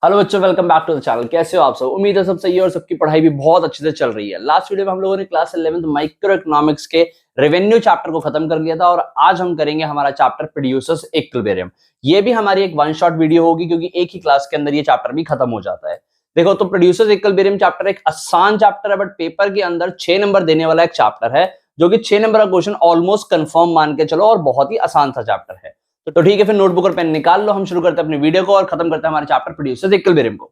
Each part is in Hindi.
हेलो बच्चों, welcome back to the channel. कैसे हो आप सब? उम्मीद है सब सही है और सबकी पढ़ाई भी बहुत अच्छे से चल रही है। लास्ट वीडियो में हम लोगों ने क्लास 11th माइक्रो इकोनॉमिक्स के रेवेन्यू चैप्टर को खत्म कर लिया था और आज हम करेंगे हमारा चैप्टर प्रोड्यूसर्स इक्विलिब्रियम। ये भी हमारी एक वन शॉट वीडियो होगी क्योंकि एक ही क्लास के अंदर ये चैप्टर भी खत्म हो जाता है। देखो, तो प्रोड्यूसर्स इक्विलिब्रियम चैप्टर एक आसान चैप्टर है, बट पेपर के अंदर 6 नंबर देने वाला एक चैप्टर है, जो कि 6 नंबर का क्वेश्चन ऑलमोस्ट कंफर्म मान के चलो और बहुत ही आसान सा चैप्टर है। तो ठीक है, फिर नोटबुक और पेन निकाल लो। हम शुरू करते हैं अपनी वीडियो को और खत्म करते हैं हमारे चैप्टर प्रोड्यूसर्स इक्विलिब्रियम को।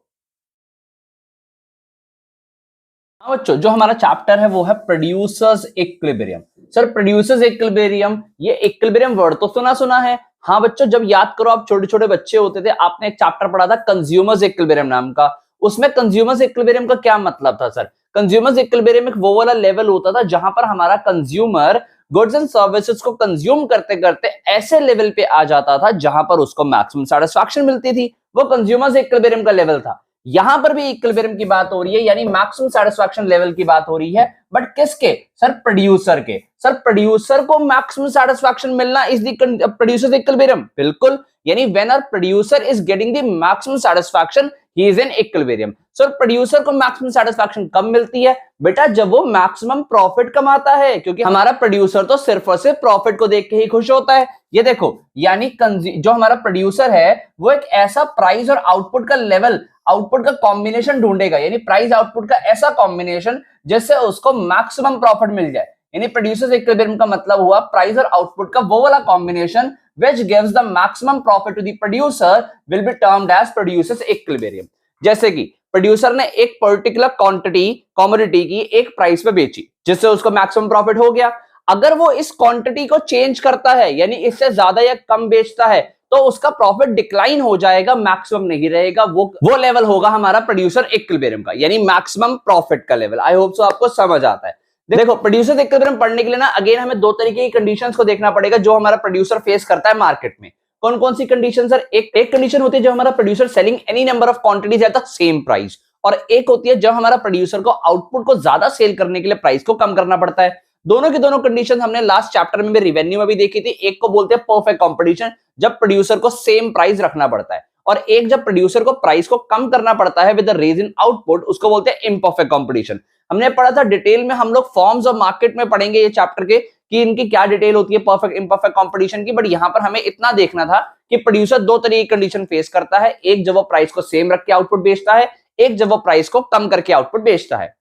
हाँ बच्चों, जो हमारा चैप्टर है वो है producers equilibrium. Sir, producers equilibrium, ये इक्विलिब्रियम वर्ड तो सुना सुना है। हाँ बच्चों, जब याद करो, आप छोटे छोटे बच्चे होते थे, आपने एक चैप्टर पढ़ा था कंज्यूमर्स इक्विलिब्रियम नाम का। उसमें कंज्यूमर्स इक्विलिब्रियम का क्या मतलब था? सर, कंज्यूमर्स इक्विलिब्रियम एक वो वाला लेवल होता था जहां पर हमारा कंज्यूमर गुड्स एंड सर्विसेज को कंज्यूम करते करते ऐसे लेवल पे आ जाता था जहां पर उसको मैक्सिमम सेटिस्फैक्शन मिलती थी। वो कंज्यूमर्स इक्विलिब्रियम का लेवल था। यहां पर भी इक्विलिब्रियम की बात हो रही है, यानी मैक्सिमम सेटिस्फैक्शन लेवल की बात हो रही है, बट किसके? सर, प्रोड्यूसर के। सर, प्रोड्यूसर को मैक्सिमम सेटिस्फैक्शन मिलना इज द प्रोड्यूसर इक्विलिब्रियम। बिल्कुल, यानी when our producer is getting the maximum satisfaction, he is in equilibrium. Sir, producer को मैक्सिमम सेटिस्फैक्शन कब मिलती है? बेटा, जब वो मैक्सिमम प्रॉफिट कमाता है, क्योंकि हमारा प्रोड्यूसर तो सिर्फ और सिर्फ प्रॉफिट को देख के ही खुश होता है। ये देखो, यानी जो हमारा प्रोड्यूसर है वो एक ऐसा प्राइस और आउटपुट का लेवल, आउटपुट का कॉम्बिनेशन ढूंढेगा, यानी प्राइस आउटपुट का ऐसा कॉम्बिनेशन जिससे उसको मैक्सिमम प्रॉफिट मिल जाए। यानी प्रोड्यूसर्स इक्विलिब्रियम का मतलब हुआ प्राइस और आउटपुट का वो वाला combination which gives the maximum profit to the producer will be termed as producers equilibrium। जैसे कि प्रोड्यूसर ने एक पर्टिकुलर क्वांटिटी कमोडिटी की एक प्राइस पे बेची जिससे उसको मैक्सिमम प्रॉफिट हो गया। अगर वो इस क्वांटिटी को चेंज करता है, यानी इससे ज्यादा या कम बेचता है, तो उसका प्रॉफिट डिक्लाइन हो जाएगा, मैक्सिमम नहीं रहेगा। वो लेवल होगा हमारा प्रोड्यूसर इक्विलिब्रियम का, यानी मैक्सिमम प्रॉफिट का लेवल। आई होप सो आपको समझ आता है। देखो, प्रोड्यूसर इक्विलिब्रियम पढ़ने के लिए ना अगेन हमें दो तरीके की कंडीशंस को देखना पड़ेगा जो हमारा प्रोड्यूसर फेस करता है मार्केट में। कौन कौन सी कंडीशन? सर, एक कंडीशन होती है जब हमारा producer selling any number of quantities at the same price, और एक होती है जब हमारा प्रोड्यूसर को आउटपुट को ज्यादा सेल करने के लिए प्राइस को कम करना पड़ता है। दोनों की दोनों कंडीशन हमने लास्ट चैप्टर में भी रिवेन्यू में भी देखी थी। एक को बोलते हैं परफेक्ट कंपटीशन, जब प्रोड्यूसर को सेम प्राइस रखना पड़ता है, और एक जब प्रोड्यूसर को प्राइस को कम करना पड़ता है with the rise in output, उसको बोलते हैं इम्परफेक्ट कंपटीशन। हमने पढ़ा था डिटेल में, हम लोग फॉर्म्स ऑफ मार्केट में पढ़ेंगे ये चैप्टर के कि इनकी क्या डिटेल होती है परफेक्ट इम्परफेक्ट कंपटीशन की, बट यहां पर हमें इतना देखना था कि प्रोड्यूसर दो तरीके की कंडीशन फेस करता है। एक जब वो प्राइस को सेम रख के आउटपुट बेचता है, एक जब वो प्राइस को कम करके आउटपुट बेचता है।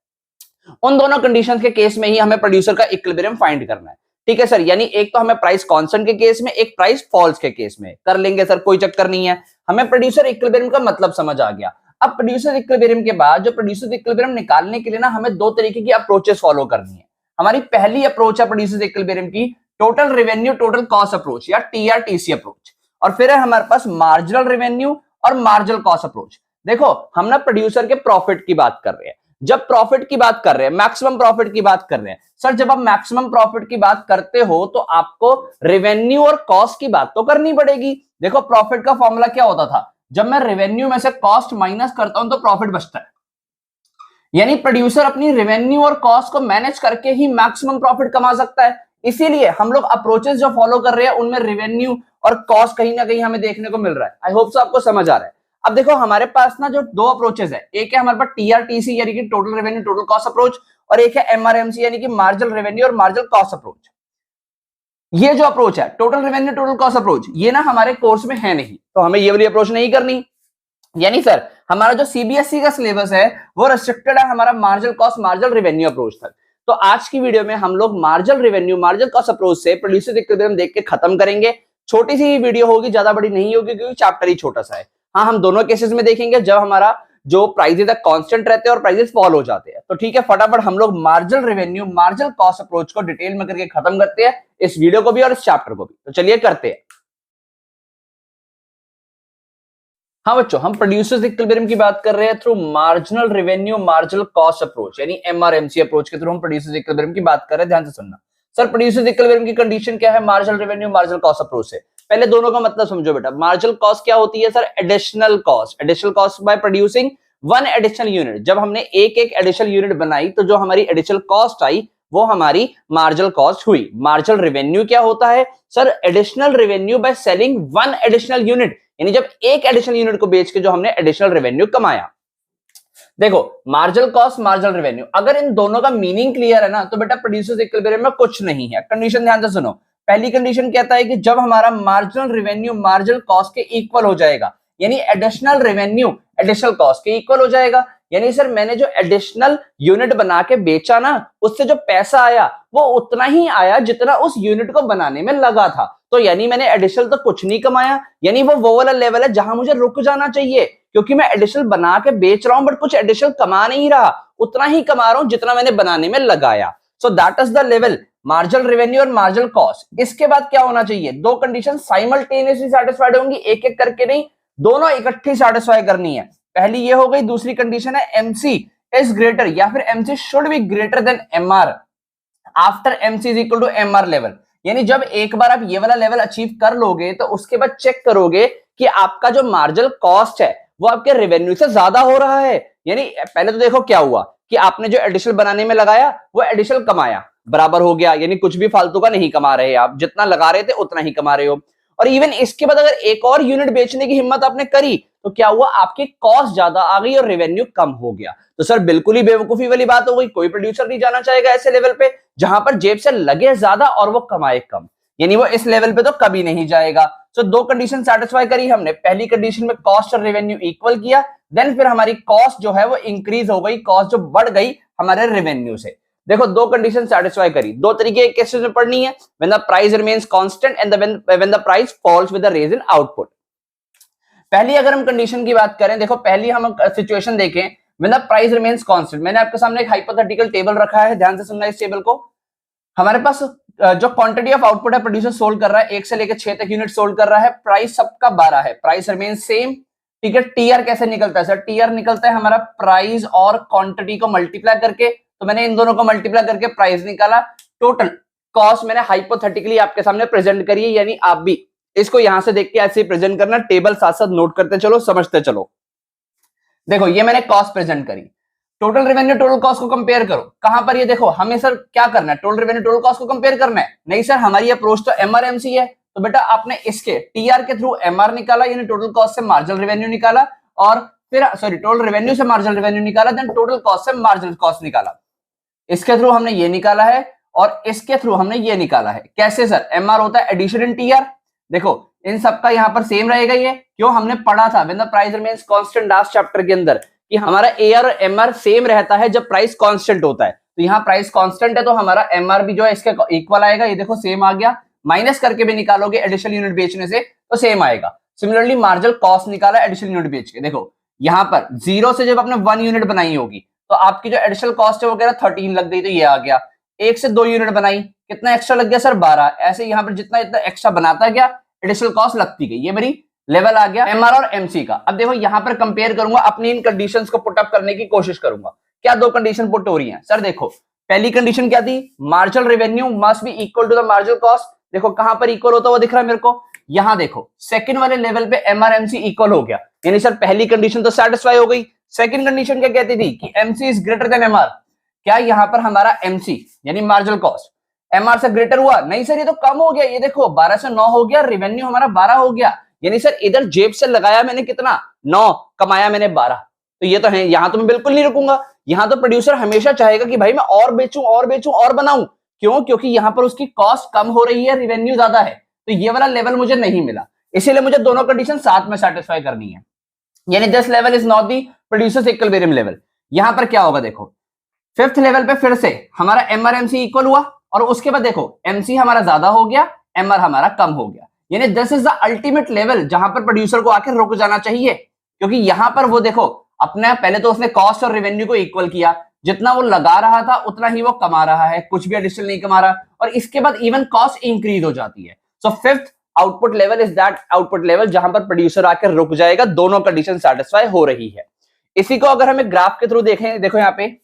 उन दोनों कंडीशंस के केस में ही हमें प्रोड्यूसर का इक्विलिब्रियम फाइंड करना है। ठीक है सर, यानी एक तो हमें प्राइस कांस्टेंट के केस में, एक प्राइस फॉल्स के केस में कर लेंगे सर, कोई चक्कर नहीं है। हमें प्रोड्यूसर इक्विलिब्रियम का मतलब समझ आ गया। अब प्रोड्यूसर इक्विलिब्रियम के बाद जो प्रोड्यूसर इक्विलिब्रियम निकालने के लिए ना हमें दो तरीके की अप्रोचेस फॉलो करनी है। हमारी पहली अप्रोच है प्रोड्यूसर इक्विलिब्रियम की total revenue total cost approach या TRTC अप्रोच, और फिर है हमारे पास मार्जिनल रेवेन्यू और मार्जिनल कॉस्ट अप्रोच। देखो, हम ना प्रोड्यूसर के प्रॉफिट की बात कर रहे हैं। जब प्रॉफिट की बात कर रहे हैं, मैक्सिमम प्रॉफिट की बात कर रहे हैं सर, जब आप मैक्सिमम प्रॉफिट की बात करते हो तो आपको रेवेन्यू और कॉस्ट की बात तो करनी पड़ेगी। देखो, प्रॉफिट का फॉर्मूला क्या होता था? जब मैं रेवेन्यू में से कॉस्ट माइनस करता हूं तो प्रॉफिट बचता है। यानी प्रोड्यूसर अपनी रेवेन्यू और कॉस्ट को मैनेज करके ही मैक्सिमम प्रॉफिट कमा सकता है। इसीलिए हम लोग अप्रोचेस जो फॉलो कर रहे हैं उनमें रेवेन्यू और कॉस्ट कहीं ना कहीं हमें देखने को मिल रहा है। आई होप सो आपको समझ आ रहा है। अब देखो, हमारे पास ना जो दो अप्रोचेस है, एक है हमारे पास TRTC यानी कि total revenue total cost approach, और एक है MRMC यानी कि मार्जिनल रेवेन्यू और मार्जिनल कॉस्ट अप्रोच। ये जो अप्रोच है total revenue total cost approach, ये ना हमारे कोर्स में है नहीं, तो हमें ये वाली अप्रोच नहीं करनी। यानी सर, हमारा जो CBSE का सिलेबस है वो रेस्ट्रिक्टेड है हमारा marginal cost marginal revenue approach तक। तो आज की वीडियो में हम लोग marginal revenue marginal cost approach से प्रोड्यूसर इक्विलिब्रियम देख के खत्म करेंगे। छोटी सी वीडियो होगी, ज्यादा बड़ी नहीं होगी क्योंकि चैप्टर ही छोटा सा है। हाँ, हम दोनों केसेस में देखेंगे जब हमारा जो प्राइजेस है कांस्टेंट रहते हैं और प्राइजेस फॉल हो जाते हैं। तो ठीक है, फटाफट हम लोग marginal revenue marginal cost approach को डिटेल में करके खत्म करते हैं, इस वीडियो को भी और इस चैप्टर को भी। तो चलिए करते हैं। हाँ बच्चों, हम प्रोड्यूसर्स इक्विलिब्रियम की बात कर रहे हैं through marginal revenue marginal cost approach, यानी MRMC अप्रोच के थ्रू हम प्रोड्यूसर्स इक्विलिब्रियम की बात कर रहे हैं। ध्यान से सुनना सर, प्रोड्यूसर्स इक्विलिब्रियम की कंडीशन क्या है marginal revenue marginal cost approach से? पहले दोनों का मतलब समझो बेटा। मार्जिनल कॉस्ट क्या होती है sir? Additional cost, additional cost by producing one additional unit. जब हमने एक एक एडिशनल यूनिट बनाई तो जो हमारी एडिशनल कॉस्ट आई वो हमारी मार्जिनल कॉस्ट हुई। मार्जिनल रेवेन्यू क्या होता है sir? Additional revenue by selling one additional unit, यानी जब एक एडिशनल यूनिट को बेच के जो हमने एडिशनल रेवेन्यू कमाया। देखो मार्जिनल कॉस्ट, मार्जिनल रेवेन्यू, अगर इन दोनों का मीनिंग क्लियर है ना तो बेटा प्रोड्यूसर्स इक्विलिब्रियम में कुछ नहीं है। कंडीशन ध्यान से सुनो। पहली कंडीशन कहता है कि जब हमारा मार्जिनल रेवेन्यू मार्जिनल कॉस्ट के इक्वल हो जाएगा, यानी एडिशनल रेवेन्यू एडिशनल कॉस्ट के इक्वल हो जाएगा। यानी सर मैंने जो एडिशनल यूनिट बना के बेचा ना, उससे जो पैसा आया वो उतना ही आया जितना उस यूनिट को बनाने में लगा था। तो यानी मैंने एडिशनल तो कुछ नहीं कमाया, यानी वो वाला लेवल है जहां मुझे रुक जाना चाहिए, क्योंकि मैं एडिशनल बना के बेच रहा हूं बट कुछ एडिशनल कमा नहीं रहा, उतना ही कमा रहा हूं जितना मैंने बनाने में लगाया। So that is the level marginal revenue और मार्जिनल कॉस्ट। इसके बाद क्या होना चाहिए, दो कंडीशन साइमल्टेनियसली सेटिस्फाइड होंगी, एक एक करके नहीं, दोनों इकट्ठी सेटिस्फाई करनी है। पहली ये हो गई। दूसरी कंडीशन है एमसी इज ग्रेटर या फिर MC should be greater than MR after MC is equal to MR level. यानी जब एक बार आप ये वाला लेवल अचीव कर लोगे तो उसके बाद चेक करोगे कि आपका जो मार्जिनल कॉस्ट है वो आपके रेवेन्यू से ज्यादा हो रहा है। यानी पहले तो देखो क्या हुआ कि आपने जो एडिशनल बनाने में लगाया वो एडिशनल कमाया, बराबर हो गया, यानी कुछ भी फालतू का नहीं कमा रहे, आप जितना लगा रहे थे उतना ही कमा रहे हो। और इवन इसके बाद अगर एक और यूनिट बेचने की हिम्मत आपने करी तो क्या हुआ, आपकी कॉस्ट ज्यादा आ गई और रेवेन्यू कम हो गया। तो सर बिल्कुल ही बेवकूफी वाली बात हो गई, कोई प्रोड्यूसर नहीं जाना चाहेगा ऐसे लेवल पे जहां पर जेब से लगे ज्यादा और वो कमाए कम, यानी वो इस लेवल पे तो कभी नहीं जाएगा। तो दो कंडीशन सेटिस्फाई करी हमने। पहली कंडीशन में कॉस्ट और रेवेन्यू इक्वल किया, देन फिर हमारी कॉस्ट जो है वो इंक्रीज हो गई, कॉस्ट जो बढ़ गई हमारे रेवेन्यू से। देखो दो कंडीशन सेटिस्फाई करी। दो तरीके के केसेस में पढ़नी है, when the price remains constant and when the price falls with the rise in output. पहली अगर हम कंडीशन की बात करें, देखो पहली हम सिचुएशन देखें when the price remains constant. मैंने आपके सामने एक हाइपोथेटिकल टेबल रखा है, ध्यान से सुनना इस टेबल को। हमारे पास जो क्वांटिटी ऑफ आउटपुट है प्रोड्यूसर सोल्ड कर रहा है, 1 से लेकर 6 तक यूनिट सोल्ड कर रहा है, प्राइस सबका 12 है, प्राइस रिमेन सेम। ठीक है, टीआर कैसे निकलता है सर, टीआर निकलता है हमारा प्राइस और क्वांटिटी को मल्टीप्लाई करके। तो मैंने इन दोनों को मल्टीप्लाई करके प्राइस निकाला। टोटल कॉस्ट मैंने हाइपोथेटिकली आपके सामने प्रेजेंट करी है, यानी आप भी इसको यहां से देख के ऐसे ही प्रेजेंट करना, टेबल साथ साथ नोट करते चलो, समझते चलो। देखो ये मैंने कॉस्ट प्रेजेंट करी, टोटल रेवेन्यू टोटल कॉस्ट को कंपेयर करो। कहां पर ये देखो हमें सर क्या करना है, टोटल रेवेन्यू टोटल कॉस्ट को कंपेयर करना है? नहीं सर, हमारी अप्रोच तो एमआरएमसी है। तो बेटा आपने इसके टीआर के थ्रू एमआर निकाला, यानी टोटल कॉस्ट से मार्जिनल रेवेन्यू निकाला, और फिर सॉरी टोटल रेवेन्यू से मार्जिनल रेवेन्यू निकाला, देन टोटल कॉस्ट से मार्जिनल कॉस्ट निकाला। इसके थ्रू हमने ये निकाला है और इसके थ्रू हमने ये निकाला है। कैसे सर, एमआर होता है एडिशन इन टीआर। देखो इन सबका यहां पर सेम रहेगा, ये क्यों, हमने पढ़ा था when the price remains constant last chapter के अंदर कि हमारा एआर और एमआर सेम रहता है जब प्राइस कांस्टेंट होता है। तो यहाँ प्राइस कांस्टेंट है तो हमारा एमआर भी जो है इसके इक्वल आएगा, ये देखो सेम आ गया। माइनस करके भी निकालोगे एडिशनल यूनिट बेचने से तो सेम आएगा। सिमिलरली मार्जिनल कॉस्ट निकाला एडिशनल यूनिट बेच के, देखो यहाँ पर 0 से जब आपने 1 यूनिट बनाई होगी तो आपकी जो एडिशनल कॉस्ट है वो कह रहा 13 लग गई, तो ये आ गया। 1 से 2 यूनिट बनाई, कितना एक्स्ट्रा लग गया सर, 12। ऐसे यहाँ पर जितना इतना एक्स्ट्रा बनाता गया एडिशनल कॉस्ट लगती गई, ये मेरी लेवल आ गया एमआर और एमसी का। अब देखो यहां पर कंपेयर करूंगा, अपनी इन कंडीशंस को पुट अप करने की कोशिश करूंगा। क्या दो कंडीशन पुट हो रही हैं सर, देखो पहली कंडीशन क्या थी, marginal revenue must be equal to the marginal cost. देखो कहां पर इक्वल होता हुआ दिख रहा है मेरे को, यहां देखो सेकंड वाले लेवल पे एमआर एमसी इक्वल हो गया, यानी सर पहली कंडीशन तो सेटिस्फाई हो गई। सेकंड कंडीशन क्या कहती थी कि MC is greater than MR. क्या यहां पर हमारा एमसी यानी मार्जिनल कॉस्ट एमआर से ग्रेटर हुआ? नहीं सर, ये तो कम हो गया। ये देखो 12 से 9 हो गया, रेवेन्यू हमारा 12 हो गया, यानी सर इधर जेब से लगाया मैंने कितना, 9, कमाया मैंने 12। तो ये तो है, यहां तो मैं बिल्कुल नहीं रुकूंगा। यहां तो प्रोड्यूसर हमेशा चाहेगा कि भाई मैं और बेचूं और बेचूं और बनाऊं, क्यों, क्योंकि यहां पर उसकी कॉस्ट कम हो रही है, रेवेन्यू ज्यादा है। तो ये वाला लेवल मुझे नहीं मिला, इसीलिए मुझे दोनों कंडीशन साथ में सेटिस्फाई करनी है, यानी this level is not the producers equilibrium level. यहां पर क्या होगा, देखो फिफ्थ लेवल पे फिर से हमारा एमआर एमसी इक्वल हुआ और उसके बाद देखो एमसी हमारा ज्यादा हो गया, एमआर हमारा कम हो गया, यानी this is the ultimate level जहां पर प्रोड्यूसर को आकर रुक जाना चाहिए। क्योंकि यहां पर वो देखो अपने पहले तो उसने कॉस्ट और रेवेन्यू को इक्वल किया, जितना वो लगा रहा था उतना ही वो कमा रहा है, कुछ भी एडिशनल नहीं कमा रहा, और इसके बाद इवन कॉस्ट इंक्रीज हो जाती है। So fifth output level is that output level जहां पर प्रोड्यूसर आकर रुक जाएगा, दोनों कंडीशन सेटिस्फाई हो रही है। इसी को अगर हमें ग्राफ के थ्रू देखें, देखो यहाँ पे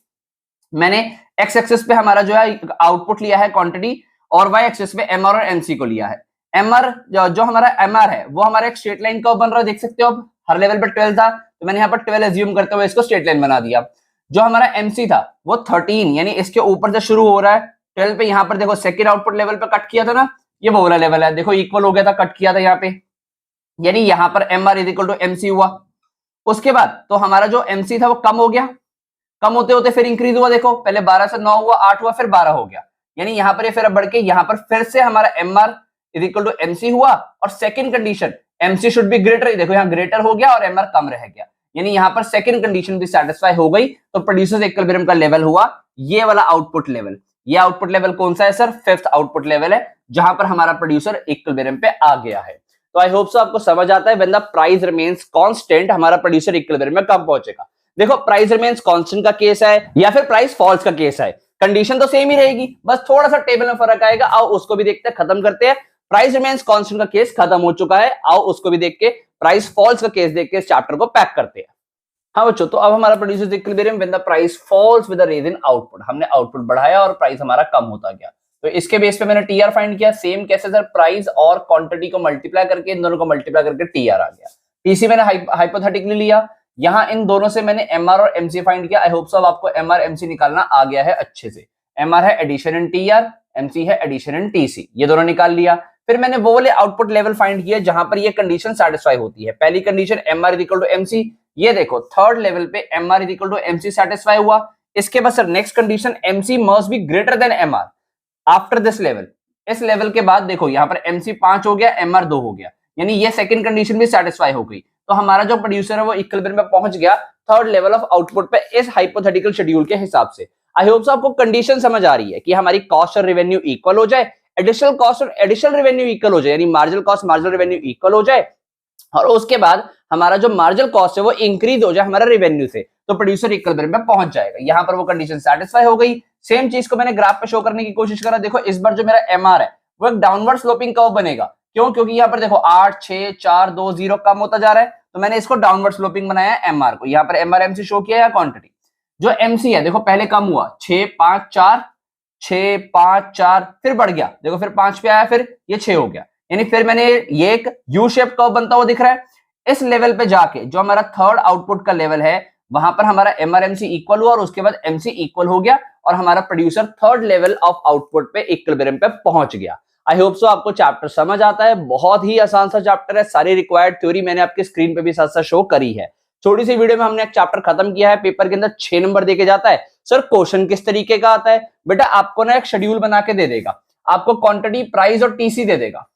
मैंने एक्स एक्सिस पे हमारा जो है आउटपुट लिया है क्वांटिटी, और वाई एक्सिस पे एमआर और एमसी को लिया है। एमआर जो हमारा एमआर है वो हमारा एक स्ट्रेट लाइन का बन रहा है, देख सकते हो आप, हर लेवल पे 12 था तो मैंने यहाँ पर 12 एज्यूम करते हुए इसको स्ट्रेट लाइन बना दिया। जो हमारा एमसी था वो 13, यानी इसके ऊपर से शुरू हो रहा है 12 पे, यहाँ पर देखो सेकंड आउटपुट लेवल पे कट किया था ना, ये वो वाला लेवल है, देखो इक्वल हो गया था, कट किया था यहाँ पे, यानी यहां पर M R is equal to MC हुआ। उसके बाद तो हमारा जो एमसी था वो कम हो गया, कम होते होते फिर इंक्रीज हुआ, देखो पहले 12 से 9 हुआ, 8 हुआ, फिर 12 हो गया। यानी यहां पर ये फिर बढ़ के यहां पर फिर से हमारा M R is equal to MC हुआ। और second condition MC should be greater, देखो यहां ग्रेटर हो गया और एम आर कम रह गया, यानी यहां पर सेकंड कंडीशन भी सेटिस्फाई हो गई। तो प्रोड्यूसर्स इक्विलिब्रियम का लेवल हुआ ये वाला आउटपुट लेवल। ये आउटपुट लेवल कौन सा है सर? फिफ्थ आउटपुट लेवल है, जहां पर हमारा प्रोड्यूसर इक्विलिब्रियम पे आ गया है। तो आई होप सो आपको समझ आता है। When the price remains constant, हमारा प्रोड्यूसर इक्विलिब्रियम में कब पहुंचेगा। देखो प्राइस रिमेन्स कांस्टेंट का केस है या फिर प्राइस फॉल्स का केस है, कंडीशन तो सेम ही रहेगी, बस थोड़ा सा टेबल में फर्क आएगा। आओ उसको भी देखते हैं, खत्म करते हैं। प्राइस रिमेन्स कांस्टेंट का केस खत्म हो चुका है, आओ उसको भी देख के प्राइस फॉल्स का केस देख के इस चैप्टर को पैक करते हैं। हाँ बच्चों, तो अब हमारा producers equilibrium when the price falls with the rise in output, हमने आउटपुट बढ़ाया और प्राइस हमारा कम होता गया। तो इसके बेस पे मैंने टीआर फाइंड किया। सेम कैसे सर? प्राइस और क्वांटिटी को मल्टीप्लाई करके, इन दोनों को मल्टीप्लाई करके टीआर आ गया। टीसी मैंने हाइपोथेटिकली लिया, यहां इन दोनों से मैंने एमआर और एमसी फाइंड किया। आई होप सो अब आपको एमआर एमसी निकालना आ गया है अच्छे से। एमआर है एडिशन इन टीआर, एमसी है एडिशन इन टीसी, ये दोनों निकाल लिया। फिर मैंने वो वाले आउटपुट लेवल फाइंड किया जहां पर ये कंडीशन सेटिस्फाई होती है। पहली condition MR is equal to MC, ये देखो थर्ड लेवल पे MR is equal to MC satisfy हुआ। इसके बाद sir next condition MC must be greater than MR after this level. इस लेवल के बाद देखो यहां पर एमसी 5 हो गया, एमआर 2 हो गया, यानी ये सेकंड कंडीशन भी सेटिस्फाई हो गई। तो हमारा जो प्रोड्यूसर है वो इक्विलिब्रियम में पहुंच गया थर्ड लेवल ऑफ आउटपुट पे इस हाइपोथेटिकल शेड्यूल के हिसाब से। आई होप सो आपको कंडीशन समझ आ रही है कि हमारी कॉस्ट और रेवेन्यू इक्वल हो जाए, एडिशनल कॉस्ट और एडिशनल रेवेन्यू इक्वल हो जाए, यानी marginal cost marginal revenue equal हो जाए, और उसके बाद हमारा जो मार्जिनल कॉस्ट है वो इंक्रीज हो जाए हमारा रेवेन्यू से, तो प्रोड्यूसर इक्विलिब्रियम में पहुंच जाएगा। यहां पर वो कंडीशन सेटिस्फाई हो गई। सेम चीज को मैंने ग्राफ पे शो करने की कोशिश करा। देखो इस बार जो मेरा एमआर है वो एक डाउनवर्ड स्लोपिंग कर्व बनेगा। क्यों? क्योंकि यहाँ पर देखो 8 6 4 2 0 कम होता जा रहा है, तो मैंने इसको डाउनवर्ड स्लोपिंग बनाया है एमआर को। यहाँ पर एमआर एमसी शो किया या क्वांटिटी। जो एमसी है देखो पहले कम हुआ 6 5 4 6 5 4, फिर बढ़ गया, देखो फिर 5 पे आया, फिर ये 6 हो गया, यानी फिर मैंने ये एक यू शेप कर्व बनता हुआ दिख रहा है। इस लेवल पे जाके जो हमारा थर्ड आउटपुट का लेवल है वहां पर हमारा एमआर एमसी इक्वल हुआ और उसके बाद एमसी इक्वल हो गया और हमारा producer third level of output पे इक्विलिब्रियम पे पहुंच गया। आई होप सो आपको चैप्टर समझ आता है। बहुत ही आसान सा चैप्टर है, सारी रिक्वायर्ड थ्योरी मैंने आपके स्क्रीन पे भी साथ साथ शो करी है। छोटी सी वीडियो में हमने एक चैप्टर खत्म किया है। पेपर के अंदर 6 नंबर देके जाता है। सर क्वेश्चन किस तरीके का आता है? बेटा आपको ना एक शेड्यूल बना के दे देगा, आपको क्वांटिटी प्राइस और टीसी दे देगा।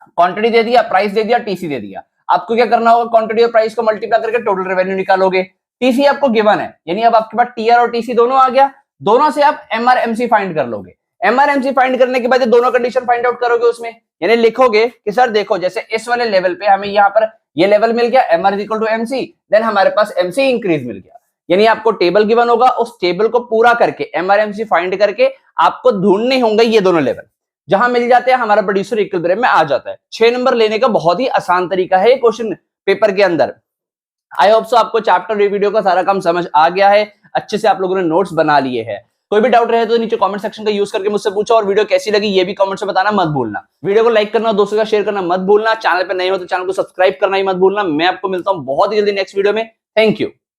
क्वांटिटी दे दिया, प्राइस दे दिया, टीसी दे दिया। आपको क्या करना होगा? क्वांटिटी और प्राइस को मल्टीप्लाई करके टोटल रेवेन्यू निकालोगे। टीसी आपको गिवन है, यानी अब आपके पास टीआर और टीसी दोनों आ गया। दोनों से आप एमआर एमसी फाइंड कर लोगे। एमआर एमसी फाइंड करने के बाद ये दोनों कंडीशन फाइंड आउट करोगे उसमें, यानी लिखोगे कि सर देखो जैसे इस वाले लेवल पे हमें यहाँ पर ये लेवल मिल गया MR equal to MC, then हमारे पास एमसी इंक्रीज मिल गया। यानी आपको टेबल गिवन होगा, उस टेबल को पूरा करके एमआर एमसी फाइंड करके आपको ढूंढने होंगे ये दोनों लेवल। जहां मिल जाते हैं हमारा प्रोड्यूसर इक्विलिब्रियम में आ जाता है। 6 नंबर लेने का बहुत ही आसान तरीका है क्वेश्चन पेपर के अंदर। आई होप सो आपको चैप्टर वीडियो का सारा काम समझ आ गया है, अच्छे से आप लोगों ने नोट्स बना लिए हैं। कोई भी डाउट रहे तो नीचे कमेंट सेक्शन का यूज करके मुझसे पूछो, और वीडियो कैसी लगी ये भी कमेंट से बताना मत भूलना। वीडियो को लाइक करना, दोस्तों का शेयर करना मत भूलना। चैनल पे नए हो तो चैनल को सब्सक्राइब करना ही मत भूलना। मैं आपको मिलता हूं बहुत ही जल्दी नेक्स्ट वीडियो में। Thank you.